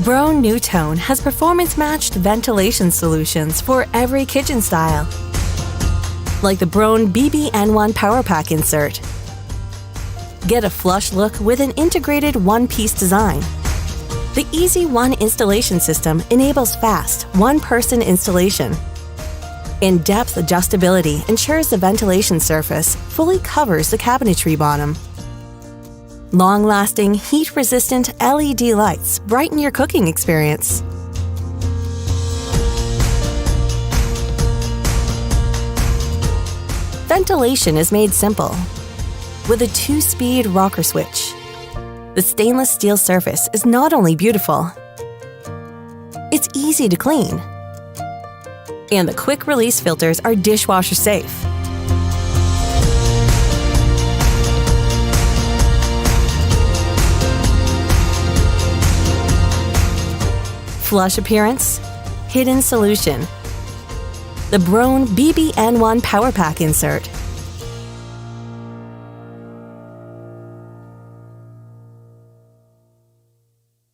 Broan New Tone has performance-matched ventilation solutions for every kitchen style, like the Broan BBN1 Powerpack insert. Get a flush look with an integrated one-piece design. The Easy One installation system enables fast, one-person installation. In-depth adjustability ensures the ventilation surface fully covers the cabinetry bottom. Long-lasting, heat-resistant LED lights brighten your cooking experience. Ventilation is made simple with a 2-speed rocker switch. The stainless steel surface is not only beautiful, it's easy to clean. And the quick-release filters are dishwasher safe. Flush appearance, hidden solution. The Broan BBN1 Powerpack insert